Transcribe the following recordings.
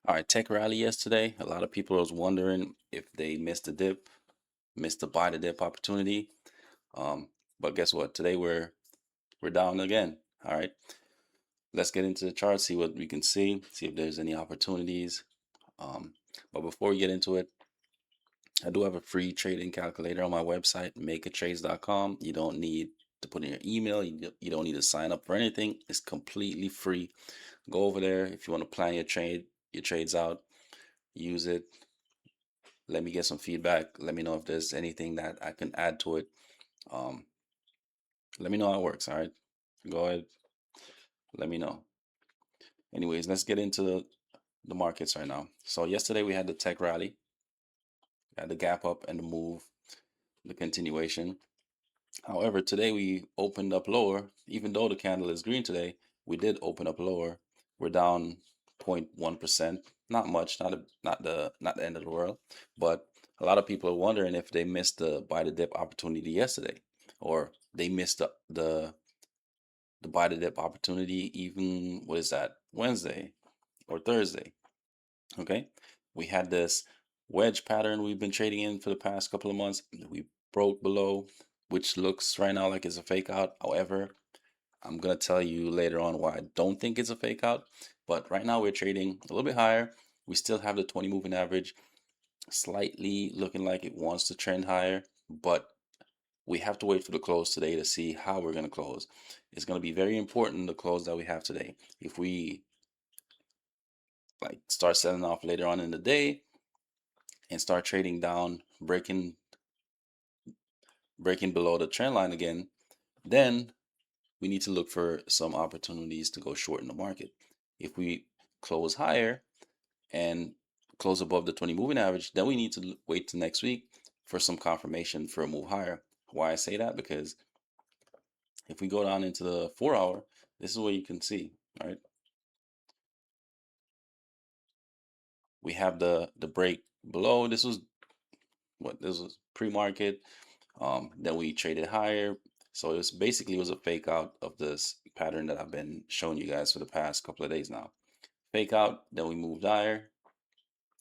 All right, tech rally yesterday. A lot of people was wondering if they missed the dip, missed the buy the dip opportunity. Um, but guess what? Today we're down again. All right, let's get into the chart, see what we can see if there's any opportunities. Um, but before we get into it, I do have a free trading calculator on my website, makeatrades.com. You don't need to put in your email. You don't need to sign up for anything. It's completely free. Go over there if you want to plan your trades out. Use it. Let me get some feedback. Let me know if there's anything that I can add to it. Um, Let me know how it works. All right. Go ahead. Let me know. Anyways, let's get into the markets right now. So yesterday we had the tech rally, had the gap up and the move, the continuation. However, today we opened up lower. Even though the candle is green today, we did open up lower. We're down 0.1%. Not much, not the end of the world. But a lot of people are wondering if they missed the buy the dip opportunity yesterday, or they missed the buy the dip opportunity even what is that, Wednesday or Thursday. Okay. We had this wedge pattern we've been trading in for the past couple of months. We broke below, which looks right now like it's a fake out. However, I'm gonna tell you later on why I don't think it's a fake out. But right now we're trading a little bit higher. We still have the 20 moving average slightly looking like it wants to trend higher, but we have to wait for the close today to see how we're going to close. It's going to be very important the close that we have today. If we like start selling off later on in the day and start trading down, breaking below the trend line again, then we need to look for some opportunities to go short in the market. If we close higher and close above the 20 moving average, then we need to wait till next week for some confirmation for a move higher. Why I say that? Because if we go down into the 4 hour, this is what you can see, right? We have the break below. This was pre-market. Then we traded higher. So it was a fake out of this pattern that I've been showing you guys for the past couple of days now. Fake out, then we moved higher.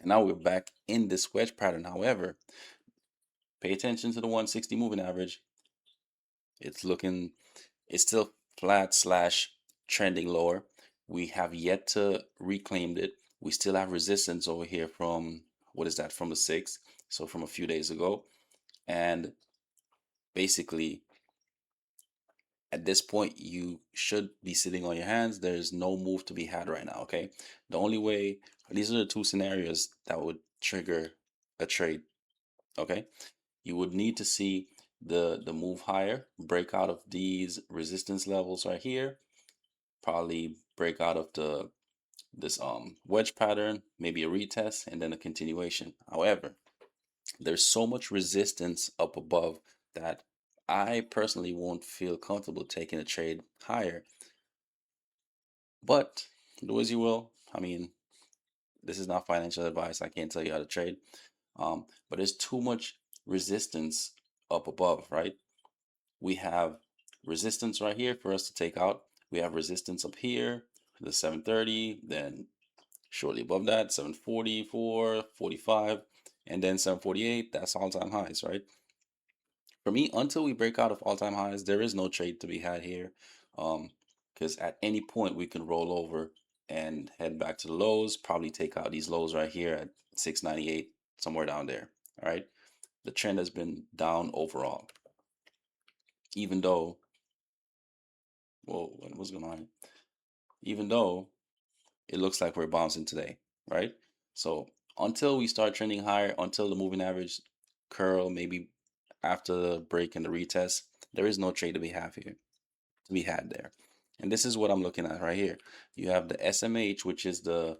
And now we're back in this wedge pattern. However, pay attention to the 160 moving average. It's looking, it's still flat slash trending lower. We have yet to reclaim it. We still have resistance over here from, what is that, from the 6th, so from a few days ago. And basically, at this point, you should be sitting on your hands. There's no move to be had right now, okay? The only way, these are the two scenarios that would trigger a trade, okay? You would need to see the move higher, break out of these resistance levels right here, probably break out of this wedge pattern, maybe a retest, and then a continuation. However, there's so much resistance up above that I personally won't feel comfortable taking a trade higher. But do as you will. I mean, this is not financial advice. I can't tell you how to trade. But there's too much resistance up above, right? We have resistance right here for us to take out. We have resistance up here, the 730, then shortly above that, 744, 45, and then 748. That's all-time highs, right? For me, until we break out of all-time highs, there is no trade to be had here. Because at any point we can roll over and head back to the lows, probably take out these lows right here at 698, somewhere down there. All right. The trend has been down overall, even though, whoa, what's going on? Even though it looks like we're bouncing today, right? So until we start trending higher, until the moving average curl, maybe after the break and the retest, there is no trade to be had there. And this is what I'm looking at right here. You have the SMH, which is the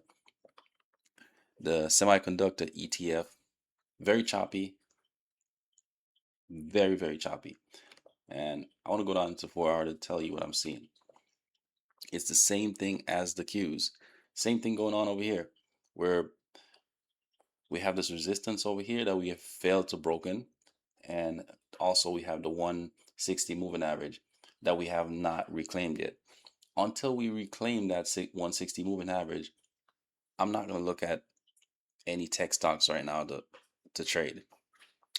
semiconductor ETF, very choppy, very, very choppy. And I want to go down to 4 hour to tell you what I'm seeing. It's the same thing as the Qs. Same thing going on over here, where we have this resistance over here that we have failed to broken. And also we have the 160 moving average that we have not reclaimed yet. Until we reclaim that 160 moving average, I'm not going to look at any tech stocks right now to trade,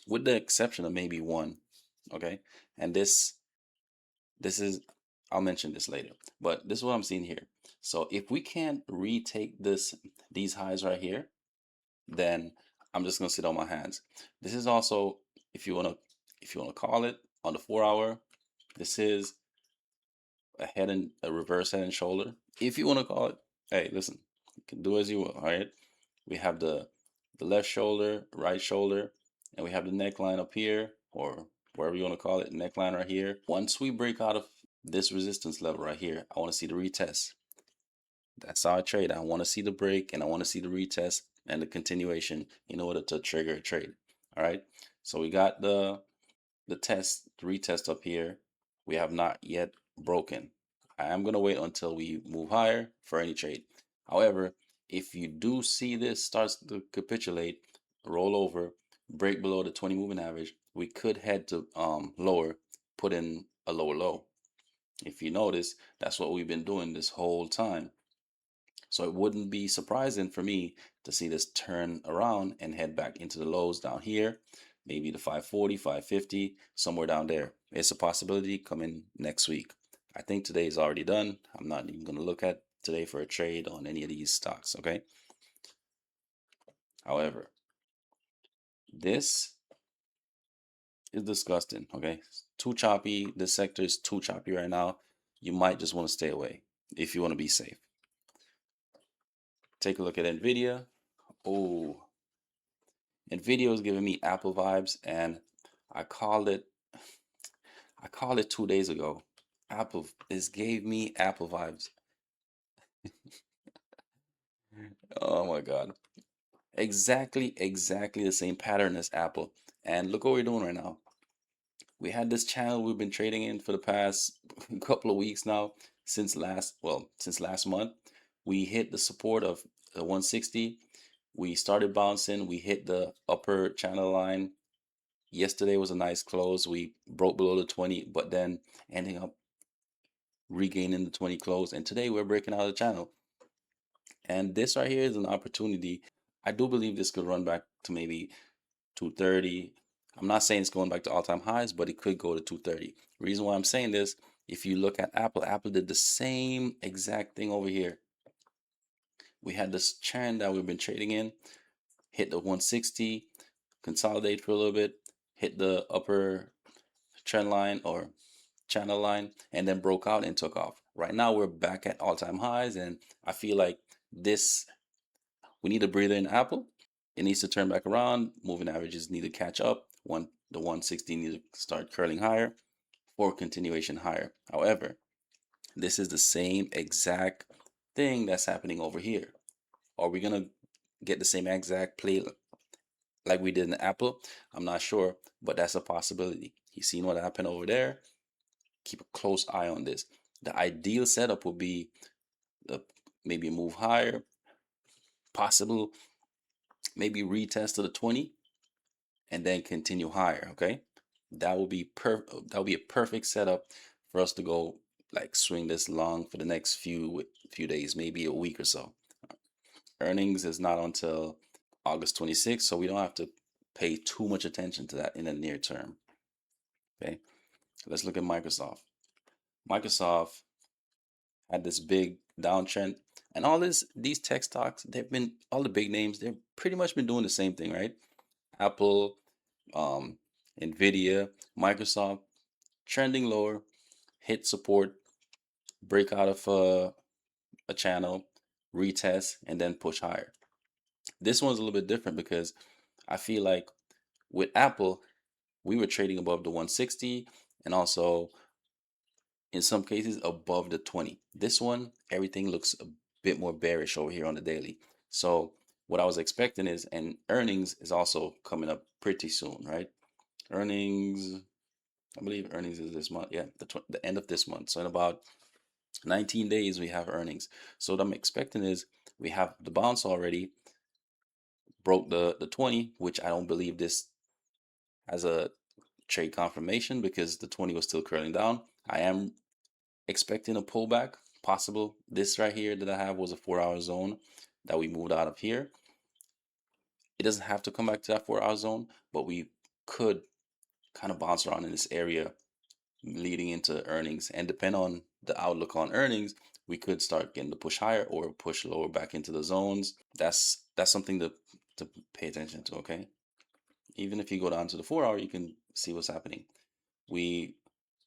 with the exception of maybe one. Okay, and this is, I'll mention this later, but this is what I'm seeing here. So if we can't retake these highs right here, then I'm just gonna sit on my hands. This is also, if you wanna call it on the 4 hour, this is a reverse head and shoulder. If you wanna call it, hey, listen, you can do as you will. All right, we have the left shoulder, right shoulder, and we have the neckline up here, or wherever you wanna call it, neckline right here. Once we break out of this resistance level right here, I wanna see the retest. That's how I trade. I want to see the break and I want to see the retest and the continuation in order to trigger a trade. All right. So we got the retest up here. We have not yet broken. I am going to wait until we move higher for any trade. However, if you do see this starts to capitulate, roll over, break below the 20 moving average, we could head to lower, put in a lower low. If you notice, that's what we've been doing this whole time. So it wouldn't be surprising for me to see this turn around and head back into the lows down here, maybe the 540, 550, somewhere down there. It's a possibility coming next week. I think today is already done. I'm not even going to look at today for a trade on any of these stocks, okay? However, this is disgusting, okay? Too choppy. This sector is too choppy right now. You might just want to stay away if you want to be safe. Take a look at NVDA. Oh, NVIDIA is giving me Apple vibes, and I called it. I called it 2 days ago. Apple. This gave me Apple vibes. Oh my God! Exactly the same pattern as Apple. And look what we're doing right now. We had this channel we've been trading in for the past couple of weeks now. Since last month, we hit the support of 160. We started bouncing. We hit the upper channel line. Yesterday was a nice close. We broke below the 20, but then ending up regaining the 20 close. And today we're breaking out of the channel. And this right here is an opportunity. I do believe this could run back to maybe 230. I'm not saying it's going back to all-time highs, but it could go to 230. Reason why I'm saying this, if you look at Apple, Apple did the same exact thing over here. We had this trend that we've been trading in, hit the 160, consolidate for a little bit, hit the upper trend line or channel line, and then broke out and took off. Right now we're back at all-time highs, and I feel like this, we need a breather in Apple. It needs to turn back around. Moving averages need to catch up. The 160 needs to start curling higher for continuation higher. However, this is the same exact thing that's happening over here. Are we gonna get the same exact play like we did in Apple? I'm not sure, but that's a possibility. You seen what happened over there? Keep a close eye on this. The ideal setup would be the maybe move higher, possible maybe retest to the 20, and then continue higher. Okay, that would be that would be a perfect setup for us to go like swing this long for the next few days, maybe a week or so. Earnings is not until August 26th, so we don't have to pay too much attention to that in the near term. Okay, let's look at Microsoft. Microsoft had this big downtrend, and these tech stocks, they've been, all the big names, they've pretty much been doing the same thing, right? Apple, um, NVIDIA, Microsoft, trending lower, hit support, break out of a channel, retest, and then push higher. This one's a little bit different because I feel like with Apple, we were trading above the 160 and also in some cases above the 20. This one, everything looks a bit more bearish over here on the daily. So what I was expecting is, and earnings is also coming up pretty soon, right? Earnings, I believe earnings is this month. Yeah, the end of this month. So in about 19 days, we have earnings. So what I'm expecting is we have the bounce already, broke the 20, which I don't believe this has a trade confirmation because the 20 was still curling down. I am expecting a pullback, possible. This right here that I have was a 4-hour zone. that we moved out of here. It doesn't have to come back to that 4 hour zone, but we could kind of bounce around in this area leading into earnings. And depending on the outlook on earnings, we could start getting to push higher or push lower back into the zones. That's something to pay attention to, okay? Even if you go down to the 4 hour, you can see what's happening. We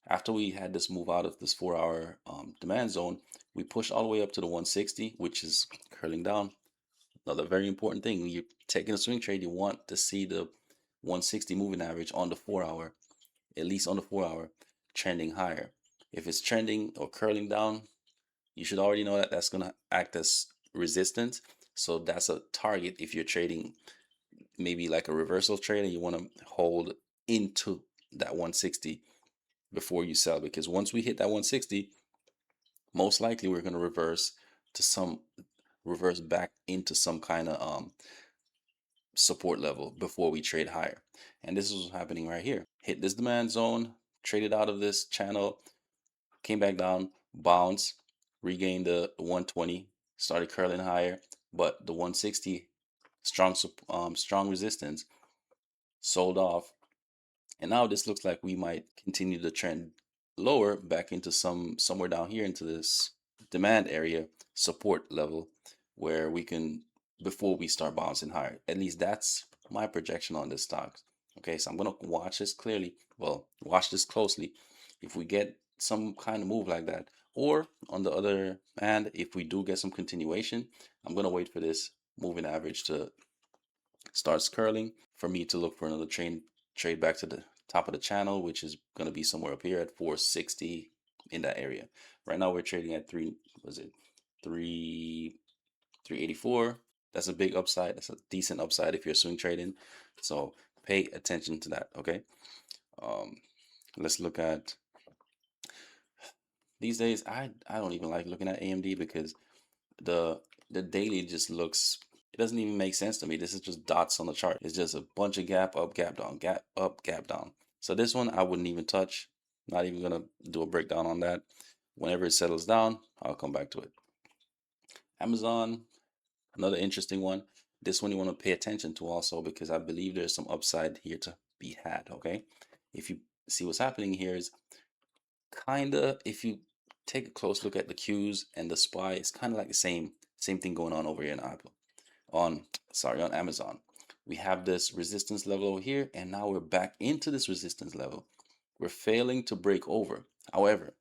After we had this move out of this 4 hour demand zone, we pushed all the way up to the 160, which is curling down. Another very important thing, when you're taking a swing trade, you want to see the 160 moving average on the 4 hour, at least on the 4 hour, trending higher. If it's trending or curling down, you should already know that that's going to act as resistance. So that's a target if you're trading maybe like a reversal trade and you want to hold into that 160 before you sell, because once we hit that 160, most likely we're going to reverse back into some kind of support level before we trade higher. And this is what's happening right here. Hit this demand zone, traded out of this channel, came back down, bounced, regained the 120, started curling higher, but the 160 strong resistance sold off. And now this looks like we might continue the trend lower back into somewhere down here into this demand area support level where we can, before we start bouncing higher. At least that's my projection on this stock. Okay, so I'm gonna watch this watch this closely. If we get some kind of move like that, or on the other hand, if we do get some continuation, I'm gonna wait for this moving average to starts curling for me to look for another trade back to the top of the channel, which is going to be somewhere up here at 460 in that area. Right now we're trading at 3 384. That's a big upside. That's a decent upside if you're swing trading. So pay attention to that. Okay. Um, let's look at these days. I don't even like looking at AMD because the the daily just looks, it doesn't even make sense to me. This is just dots on the chart. It's just a bunch of gap up, gap down, gap up, gap down. So this one I wouldn't even touch. Not even gonna do a breakdown on that. Whenever it settles down, I'll come back to it. Amazon, another interesting one. This one you want to pay attention to also because I believe there's some upside here to be had. Okay, if you see what's happening here is kinda, if you take a close look at the Qs and the SPY, it's kind of like the same thing going on over here in Apple. On Amazon. We have this resistance level over here, and now we're back into this resistance level. We're failing to break over. However,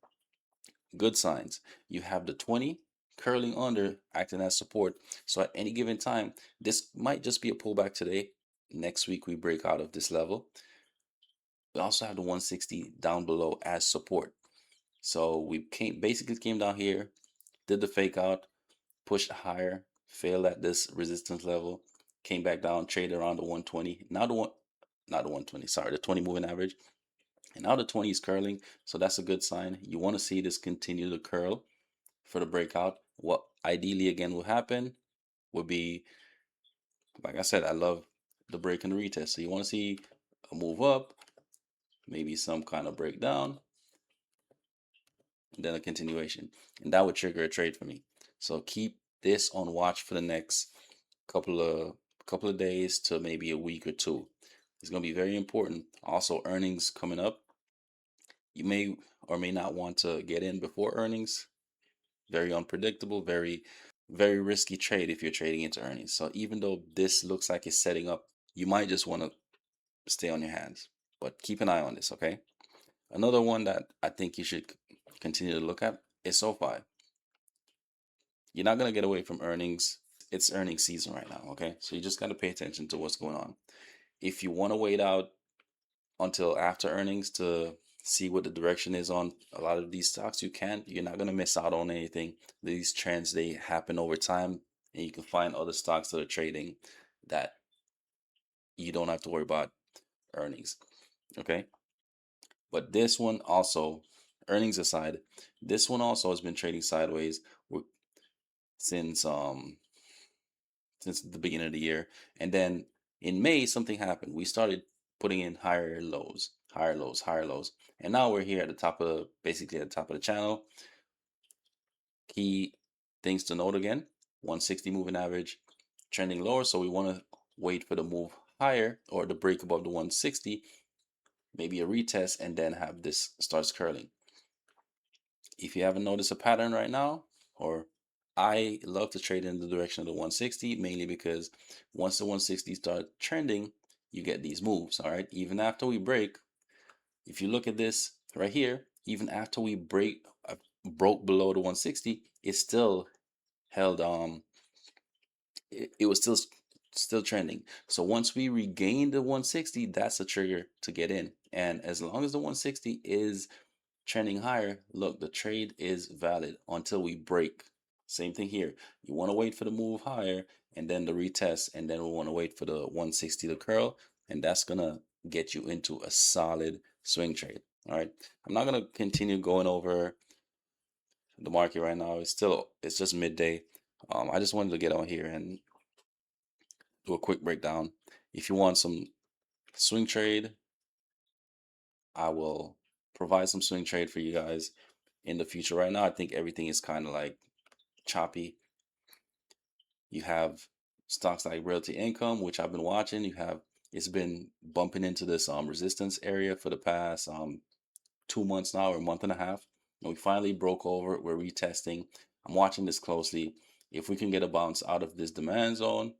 good signs. You have the 20 curling under, acting as support. So at any given time, this might just be a pullback today. Next week, we break out of this level. We also have the 160 down below as support. So we basically came down here, did the fake out, pushed higher, failed at this resistance level, came back down, traded around the 120. Now not the 120, sorry, the 20 moving average. And now the 20 is curling, so that's a good sign. You want to see this continue to curl for the breakout. What ideally again will happen would be, like I said, I love the break and the retest. So you want to see a move up, maybe some kind of breakdown, and then a continuation. And that would trigger a trade for me. So keep this on watch for the next couple of days to maybe a week or two. It's going to be very important. Also, earnings coming up. You may or may not want to get in before earnings. Very unpredictable, very risky trade if you're trading into earnings. So even though this looks like it's setting up, you might just want to stay on your hands. But keep an eye on this, okay? Another one that I think you should continue to look at is SoFi. You're not going to get away from earnings. It's earnings season right now, okay? So you just got to pay attention to what's going on. If you want to wait out until after earnings to see what the direction is on a lot of these stocks, you can. You're not going to miss out on anything. These trends, they happen over time, and you can find other stocks that are trading that you don't have to worry about earnings, okay? But this one also, earnings aside, this one also has been trading sideways since since the beginning of the year. And then in May, something happened. We started putting in higher lows, higher lows, higher lows. And now we're here at the top basically at the top of the channel. Key things to note again. 160 moving average trending lower, so we want to wait for the move higher or the break above the 160, maybe a retest, and then have this starts curling. If you haven't noticed a pattern right now, or I love to trade in the direction of the 160, mainly because once the 160 start trending, you get these moves. All right, even after we break, if you look at this right here, even after we broke below the 160, it still held it was still trending. So once we regain the 160, that's a trigger to get in. And as long as the 160 is trending higher, look, the trade is valid until we break. Same thing here. You want to wait for the move higher and then the retest, and then we want to wait for the 160 to curl, and that's gonna get you into a solid swing trade. All right. I'm not gonna continue going over the market right now. It's just midday. I just wanted to get on here and do a quick breakdown. If you want some swing trade, I will provide some swing trade for you guys in the future. Right now, I think everything is kind of like choppy. You have stocks like Realty Income, which I've been watching. It's been bumping into this resistance area for the past 2 months now, or a month and a half. And we finally broke over it. We're retesting. I'm watching this closely. If we can get a bounce out of this demand zone,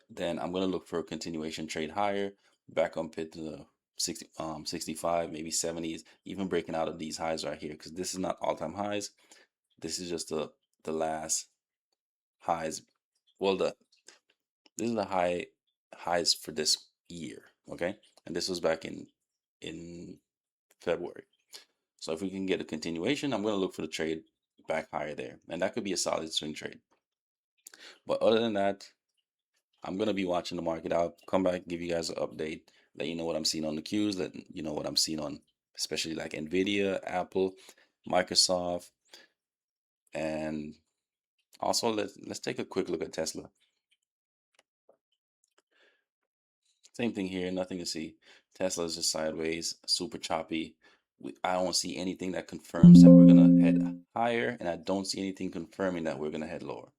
then I'm going to look for a continuation trade higher, back up into the 65, maybe 70s, even breaking out of these highs right here, because this is not all-time highs. This is just the last highs. Well, this is the highs for this year, okay? And this was back in February. So if we can get a continuation, I'm going to look for the trade back higher there, and that could be a solid swing trade. But other than that, I'm gonna be watching the market. I'll come back, give you guys an update, let you know what I'm seeing on the Qs, let you know what I'm seeing on, especially like NVDA, Apple, Microsoft, and also let's take a quick look at Tesla. Same thing here, nothing to see. Tesla is just sideways, super choppy. I don't see anything that confirms that we're gonna head higher, and I don't see anything confirming that we're gonna head lower.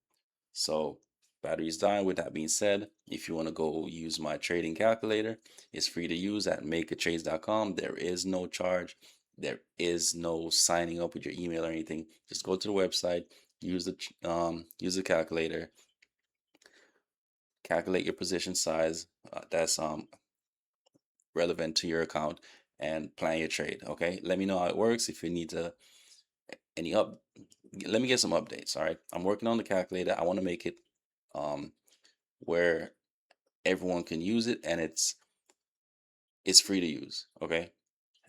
So battery's dying. With that being said, if you want to go use my trading calculator, it's free to use at makeatrades.com. There is no charge. There is no signing up with your email or anything. Just go to the website, use the calculator, calculate your position size. That's relevant to your account, and plan your trade. Okay. Let me know how it works. If you need to any up, let me get some updates. All right. I'm working on the calculator. I want to make it um where everyone can use it, and it's free to use. Okay,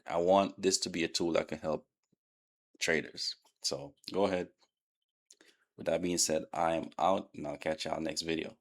I want this to be a tool that can help traders. So go ahead. With that being said, I am out, and I'll catch y'all next video.